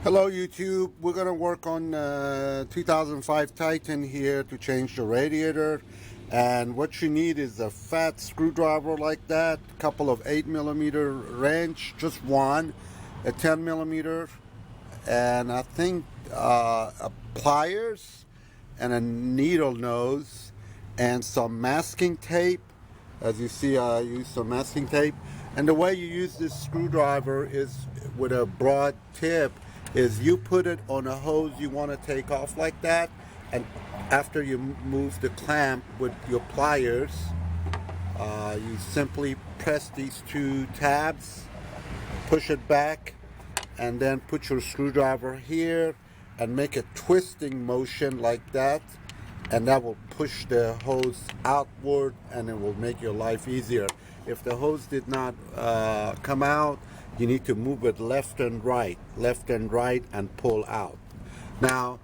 Hello YouTube, we're going to work on 2005 Titan here to change the radiator, and what you need is a fat screwdriver like that, a couple of 8mm wrench, just one, a 10mm, and I think a pliers and a needle nose and some masking tape. As you see, I use some masking tape, and the way you use this screwdriver is with a broad tip, is you put it on a hose you want to take off like that, and after you move the clamp with your pliers, you simply press these two tabs, push it back, and then put your screwdriver here and make a twisting motion like that, and that will push the hose outward and it will make your life easier. If the hose did not come out, you need to move it left and right, and pull out. Now,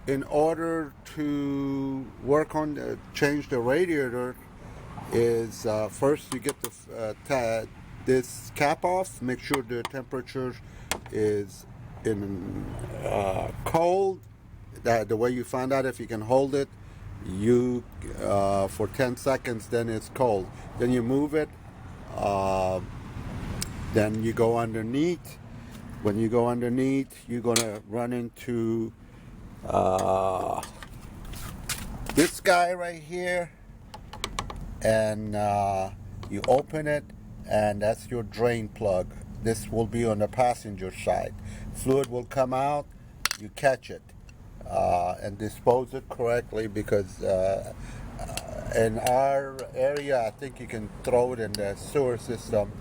in order to work on change the radiator, is first you get this cap off. Make sure the temperature is in cold. That the way you find out if you can hold it, you for 10 seconds, then it's cold. Then you move it. Then you go underneath. When you go underneath, you're gonna run into this guy right here, and you open it, and that's your drain plug. This will be on the passenger side. Fluid will come out, you catch it and dispose it correctly, because in our area, I think you can throw it in the sewer system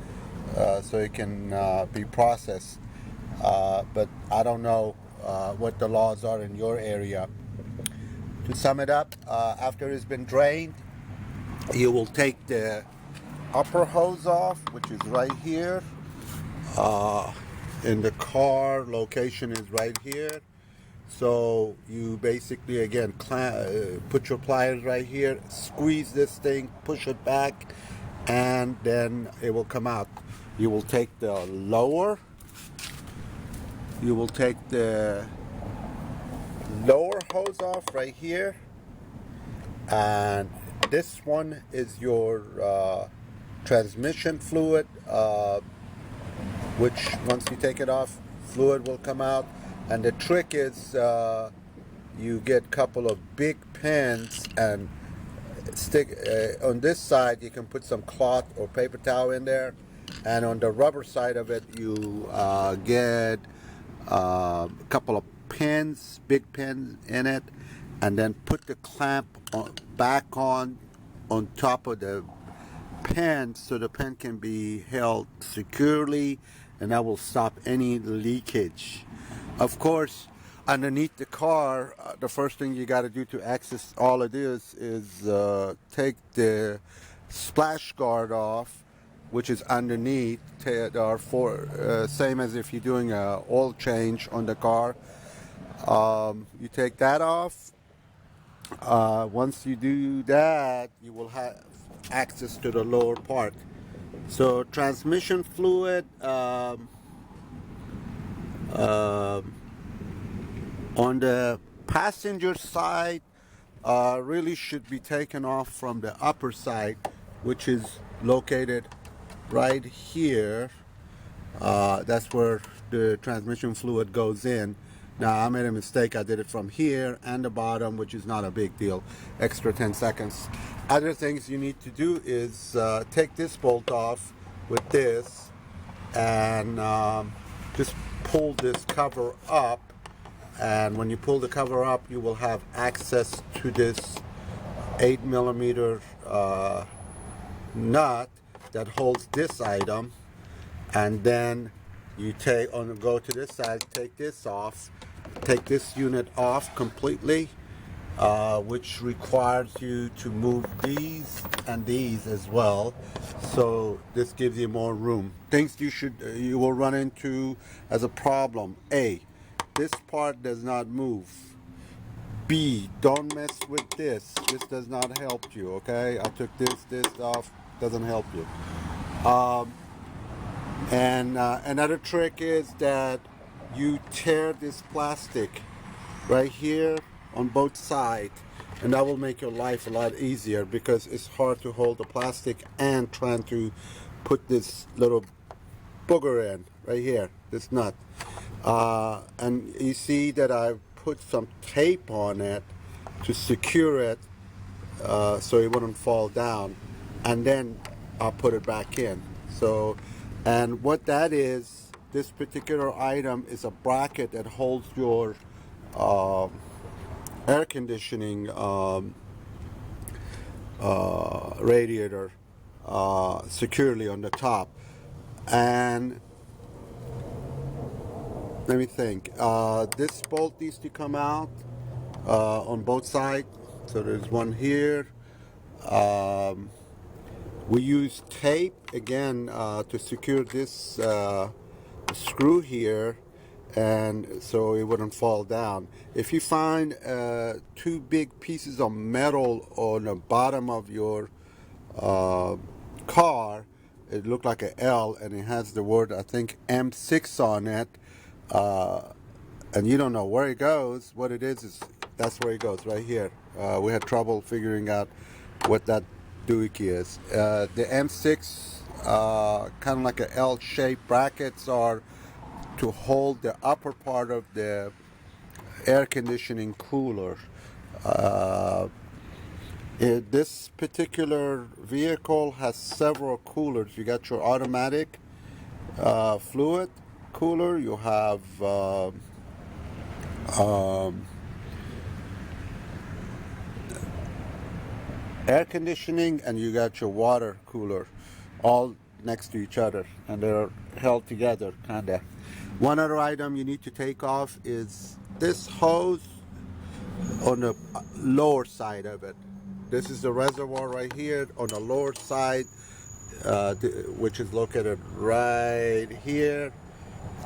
so it can be processed. But I don't know what the laws are in your area. To sum it up, after it's been drained, you will take the upper hose off, which is right here. In the car, location is right here. So you basically, again, put your pliers right here, squeeze this thing, push it back, and then it will come out. You will take the lower hose off right here, and this one is your transmission fluid, which once you take it off, fluid will come out. And the trick is you get a couple of big pins and stick on this side. You can put some cloth or paper towel in there, and on the rubber side of it, you get a couple of pins, big pins in it, and then put the clamp back on top of the pen, so the pen can be held securely, and that will stop any leakage. Of course, underneath the car, the first thing you got to do to access all of this is take the splash guard off, which is underneath. There are same as if you're doing an oil change on the car. You take that off. Once you do that, you will have access to the lower part. So transmission fluid on the passenger side really should be taken off from the upper side, which is located right here. That's where the transmission fluid goes in. Now, I made a mistake. I did it from here and the bottom, which is not a big deal. Extra 10 seconds. Other things you need to do is take this bolt off with this, and just pull this cover up. And when you pull the cover up, you will have access to this 8mm nut that holds this item. And then you go to this side, take this off, take this unit off completely, which requires you to move these and these as well. So this gives you more room. Things you will run into as a problem: A, this part does not move. B, don't mess with this. This does not help you, okay? I took this off, doesn't help you. And another trick is that you tear this plastic right here on both sides, and that will make your life a lot easier because it's hard to hold the plastic and trying to put this little booger in right here, this nut. And you see that I put some tape on it to secure it so it wouldn't fall down, and then I'll put it back in. So, and what that is, this particular item is a bracket that holds your uh, air conditioning radiator securely on the top. And let me think. This bolt needs to come out on both sides. So there's one here. We use tape again to secure this screw here, and so it wouldn't fall down. If you find two big pieces of metal on the bottom of your car, it looked like an L, and it has the word, I think, M6 on it, and you don't know where it goes. What it is that's where it goes, right here. We had trouble figuring out what that doohickey is. The M6, kind of like an L-shaped brackets, are to hold the upper part of the air conditioning cooler. This particular vehicle has several coolers. You got your automatic fluid cooler, you have air conditioning, and you got your water cooler, all next to each other, and they're held together, kinda. One other item you need to take off is this hose on the lower side of it. This is the reservoir right here on the lower side, which is located right here.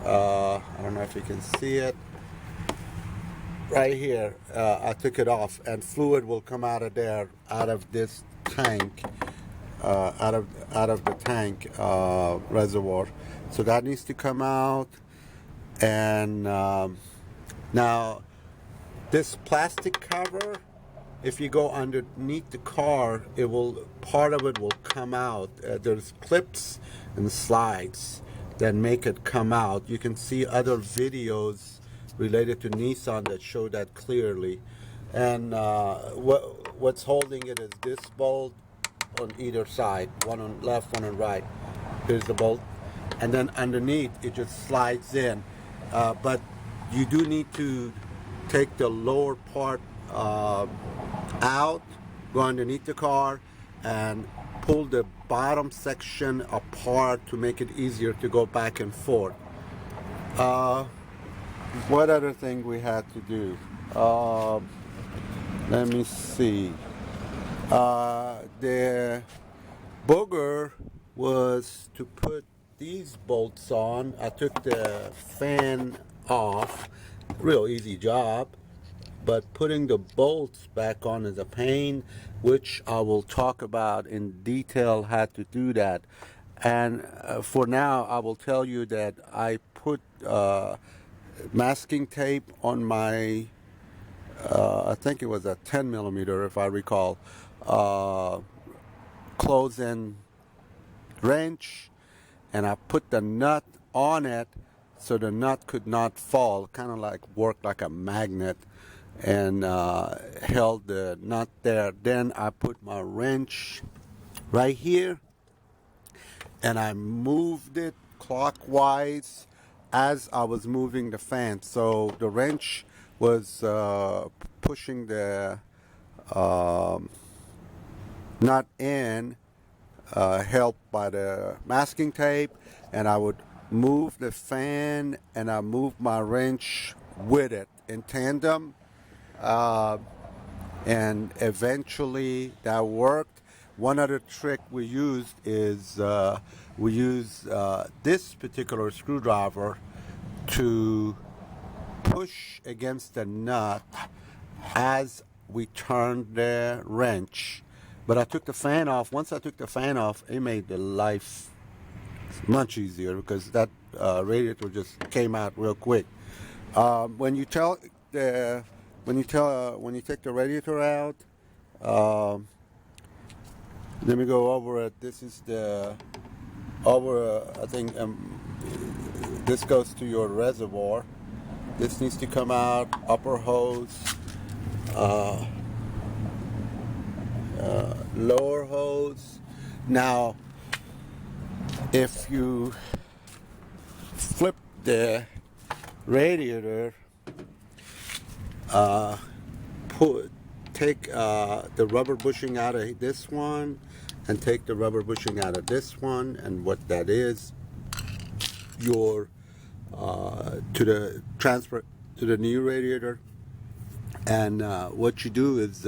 I don't know if you can see it. Right here, I took it off, and fluid will come out of there, out of this tank, out of the tank reservoir. So that needs to come out. And now this plastic cover, if you go underneath the car, part of it will come out. There's clips and slides that make it come out. You can see other videos related to Nissan that show that clearly. And what's holding it is this bolt on either side, one on left, one on right. Here's the bolt, and then underneath it just slides in. But you do need to take the lower part out, go underneath the car, and pull the bottom section apart to make it easier to go back and forth. What other thing we had to do? Let me see. The booger was to put these bolts on. I took the fan off. Real easy job. But putting the bolts back on is a pain, which I will talk about in detail how to do that. And for now, I will tell you that I put masking tape on my, I think it was a 10 millimeter, if I recall, close-in wrench, and I put the nut on it so the nut could not fall, kind of like worked like a magnet, and held the nut there. Then I put my wrench right here, and I moved it clockwise as I was moving the fan. So the wrench was pushing the nut in, helped by the masking tape, and I would move the fan and I moved my wrench with it in tandem, and eventually that worked. One other trick we used is we use this particular screwdriver to push against the nut as we turned the wrench. But I took the fan off. Once I took the fan off, it made the life much easier because that radiator just came out real quick. When you tell the when you take the radiator out, um, let me go over it. This is the I think this goes to your reservoir. This needs to come out. Upper hose, uh, lower hose. Now, if you flip the radiator, uh, take the rubber bushing out of this one and take the rubber bushing out of this one, and what that is, your to the transfer to the new radiator. And what you do is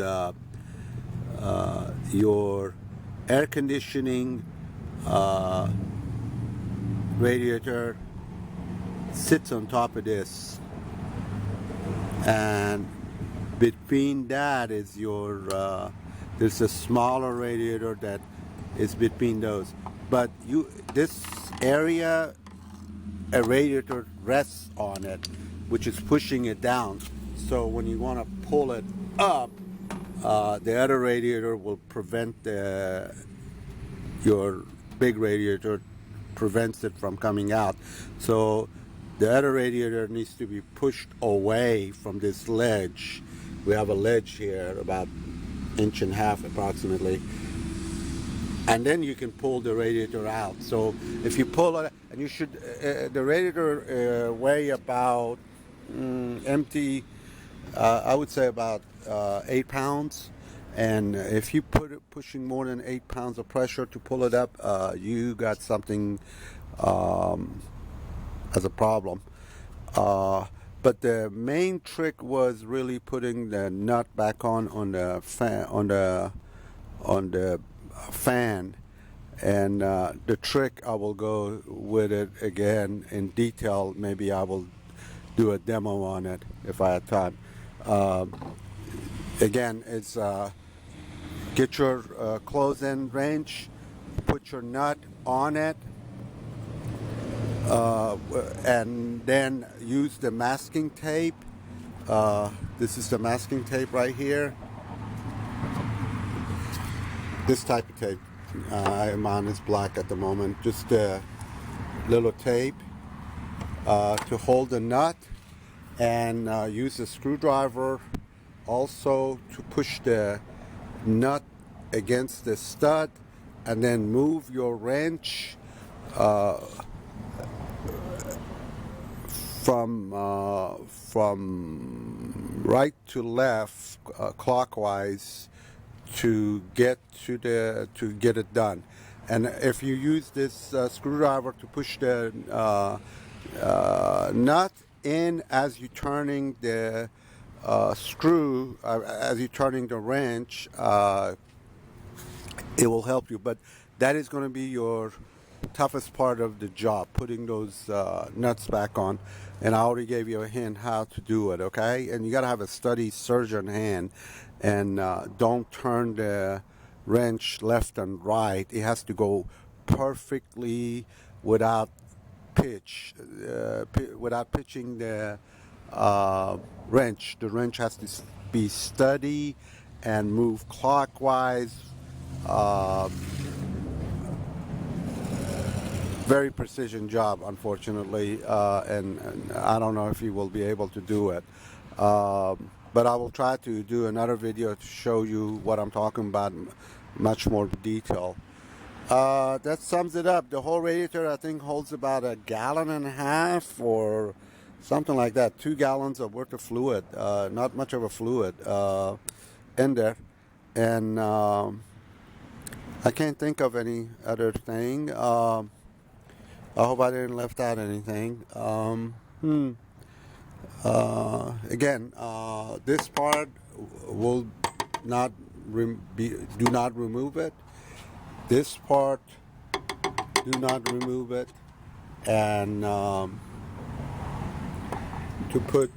your air conditioning radiator sits on top of this, and between that is your there's a smaller radiator that is between those, but this area, a radiator rests on it, which is pushing it down. So when you want to pull it up, the other radiator will prevent your big radiator prevents it from coming out. So the other radiator needs to be pushed away from this ledge. We have a ledge here about 1.5 inches approximately, and then you can pull the radiator out. So if you pull it, and you should, the radiator weigh about empty, I would say about 8 pounds. And if you pushing more than 8 pounds of pressure to pull it up, you got something as a problem. But the main trick was really putting the nut back on the fan, and the trick, I will go with it again in detail. Maybe I will do a demo on it if I have time. Again, it's get your close-end wrench, put your nut on it, and then use the masking tape. This is the masking tape right here. This type of tape. Mine is black at the moment. Just a little tape to hold the nut, and use a screwdriver also to push the nut against the stud, and then move your wrench from right to left clockwise to get it done. And if you use this screwdriver to push the nut in as you're turning the screw, as you're turning the wrench, it will help you. But that is going to be your toughest part of the job, putting those nuts back on. And I already gave you a hint how to do it, okay? And you got to have a steady surgeon hand, and don't turn the wrench left and right. It has to go perfectly without without pitching the wrench. The wrench has to be steady and move clockwise. Very precision job, unfortunately, and I don't know if you will be able to do it. But I will try to do another video to show you what I'm talking about in much more detail. That sums it up. The whole radiator, I think, holds about 1.5 gallons or something like that. 2 gallons of worth of fluid. Not much of a fluid in there. And I can't think of any other thing. I hope I didn't left out anything. Again, this part will not do not remove it. This part, do not remove it. And to put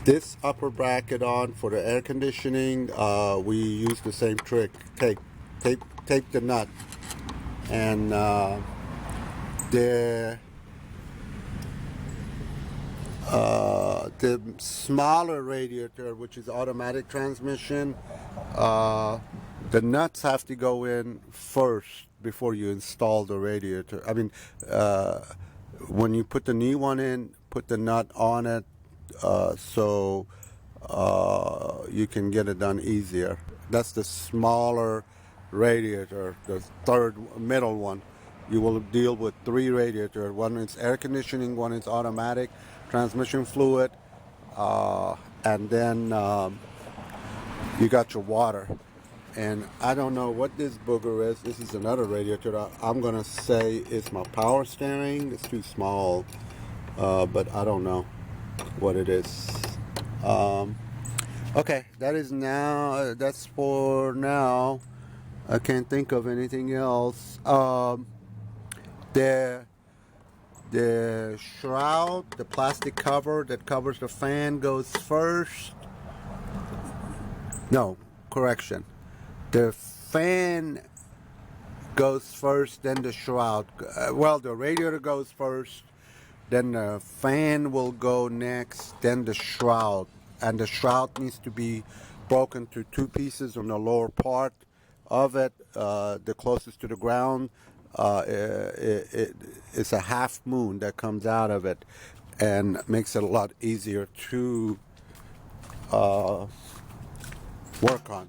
this upper bracket on for the air conditioning, we use the same trick. Tape the nut, and The smaller radiator, which is automatic transmission, the nuts have to go in first before you install the radiator. I mean, when you put the new one in, put the nut on it, so you can get it done easier. That's the smaller radiator, the third middle one. You will deal with three radiators. One is air conditioning, one is automatic transmission fluid, and then you got your water. And I don't know what this booger is. This is another radiator. I'm gonna say it's my power steering. It's too small, but I don't know what it is. Okay, that's for now. I can't think of anything else. The shroud, the plastic cover that covers the fan goes first. No, correction. The fan goes first, then the shroud. Well, the radiator goes first, then the fan will go next, then the shroud. And the shroud needs to be broken to two pieces on the lower part of it, the closest to the ground. It's a half moon that comes out of it and makes it a lot easier to work on.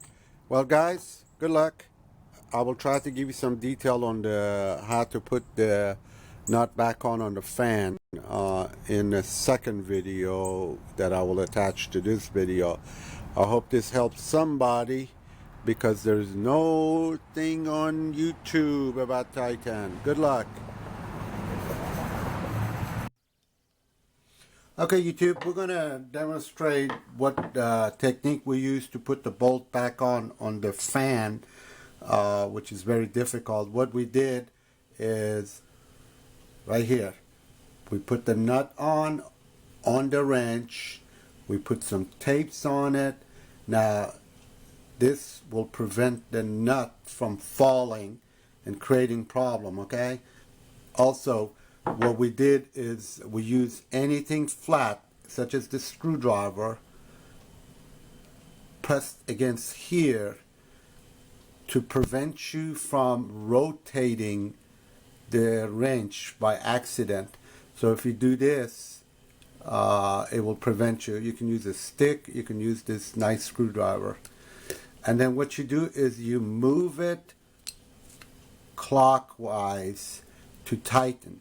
Well, guys, good luck. I will try to give you some detail on how to put the nut back on the fan in the second video that I will attach to this video. I hope this helps somebody, because there's no thing on YouTube about Titan. Good luck. Okay, YouTube, we're going to demonstrate what technique we use to put the bolt back on the fan, which is very difficult. What we did is right here. We put the nut on the wrench. We put some tapes on it. Now, this will prevent the nut from falling and creating problem, okay? Also, what we did is we used anything flat, such as the screwdriver, pressed against here to prevent you from rotating the wrench by accident. So if you do this, it will prevent you. You can use a stick, you can use this nice screwdriver. And then what you do is you move it clockwise to tighten.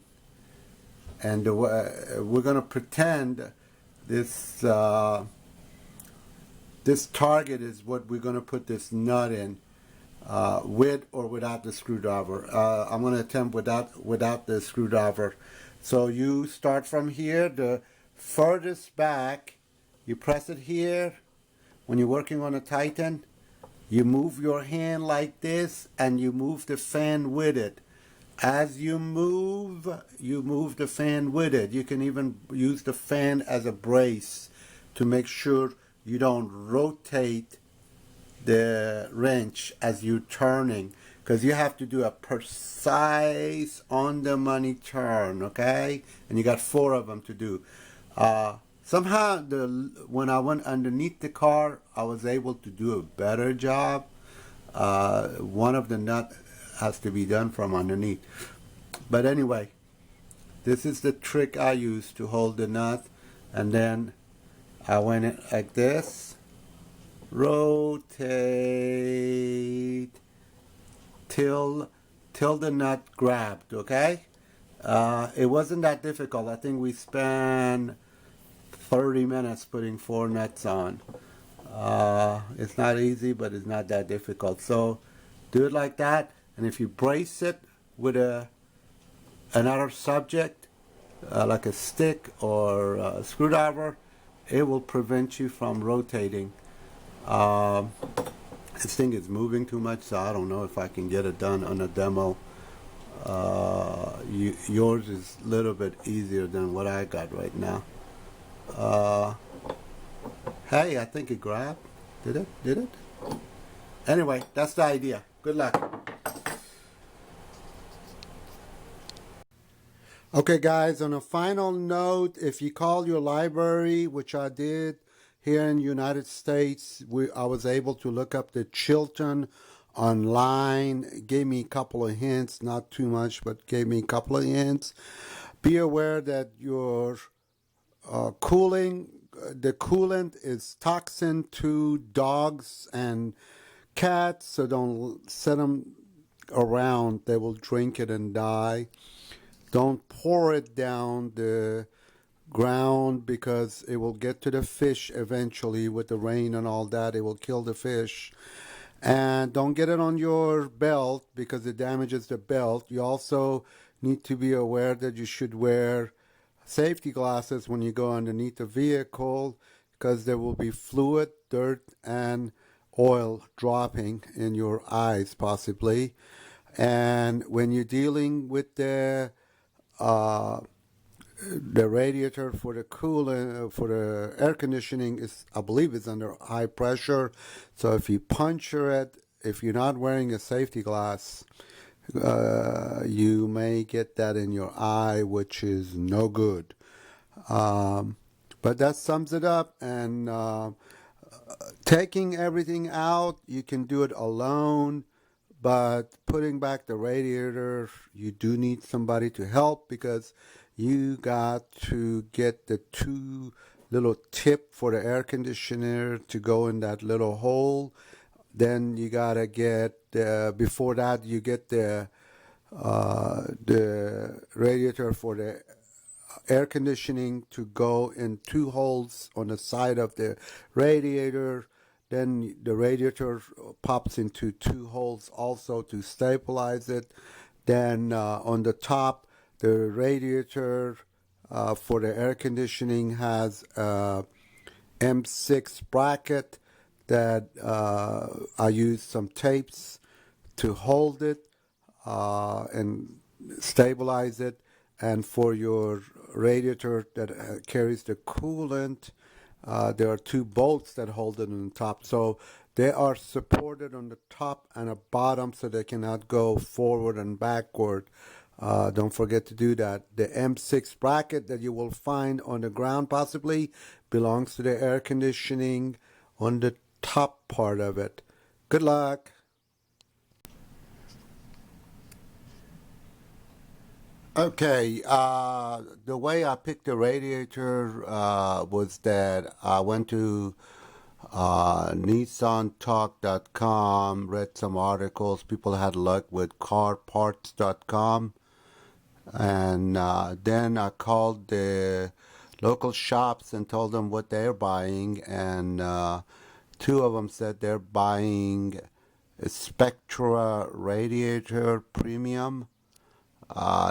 And we're going to pretend this this target is what we're going to put this nut in, with or without the screwdriver. I'm going to attempt without the screwdriver. So you start from here, the furthest back, you press it here. When you're working on a Titan, you move your hand like this and you move the fan with it. As you move the fan with it. You can even use the fan as a brace to make sure you don't rotate the wrench as you're turning, because you have to do a precise on the money turn, okay? And you got 4 of them to do. Somehow when I went underneath the car, I was able to do a better job. One of the nut has to be done from underneath. But anyway, this is the trick I used to hold the nut, and then I went in like this, rotate till the nut grabbed, okay? It wasn't that difficult. I think we spent 30 minutes putting 4 nuts on. It's not easy, but it's not that difficult. So do it like that, and if you brace it with another subject, like a stick or a screwdriver, it will prevent you from rotating. This thing is moving too much, so I don't know if I can get it done on a demo. Yours is a little bit easier than what I got right now. Hey, I think it grabbed. Did it? Anyway, that's the idea. Good luck. Okay, guys, on a final note, if you call your library, which I did here in the United States, I was able to look up the Chilton online. It gave me a couple of hints, not too much, but gave me a couple of hints. Be aware that your the coolant is toxin to dogs and cats, so don't set them around. They will drink it and die. Don't pour it down the ground because it will get to the fish eventually with the rain and all that. It will kill the fish. And don't get it on your belt because it damages the belt. You also need to be aware that you should wear safety glasses when you go underneath the vehicle because there will be fluid, dirt, and oil dropping in your eyes possibly. And when you're dealing with uh, the radiator for the coolant for the air conditioning is, I believe, is under high pressure. So if you puncture it, if you're not wearing a safety glass, you may get that in your eye, which is no good. Um, but that sums it up. And taking everything out, you can do it alone. But putting back the radiator, you do need somebody to help because you got to get the two little tip for the air conditioner to go in that little hole. Then you gotta get before that you get the radiator for the air conditioning to go in two holes on the side of the radiator. Then the radiator pops into two holes also to stabilize it. Then on the top, the radiator for the air conditioning has a M6 bracket that I use some tapes to hold it and stabilize it. And for your radiator that carries the coolant, there are two bolts that hold it on the top. So they are supported on the top and the bottom so they cannot go forward and backward. Don't forget to do that. The M6 bracket that you will find on the ground possibly belongs to the air conditioning on the top part of it. Good luck. Okay, the way I picked the radiator was that I went to nissantalk.com, read some articles. People had luck with carparts.com, and then I called the local shops and told them what they're buying, and two of them said they're buying a Spectra radiator premium.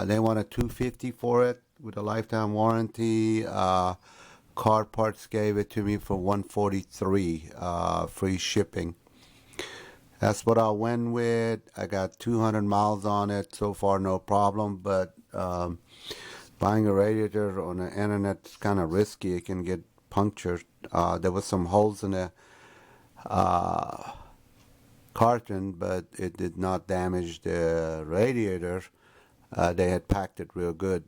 They wanted 250 for it with a lifetime warranty. Car Parts gave it to me for 143, free shipping. That's what I went with. I got 200 miles on it so far, no problem. But buying a radiator on the internet is kind of risky. It can get punctured. There was some holes in the uh, carton, but it did not damage the radiator. They had packed it real good.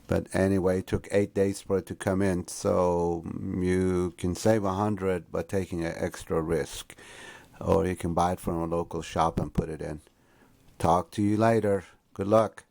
But anyway, it took 8 days for it to come in. So you can save 100 by taking an extra risk. Or you can buy it from a local shop and put it in. Talk to you later. Good luck.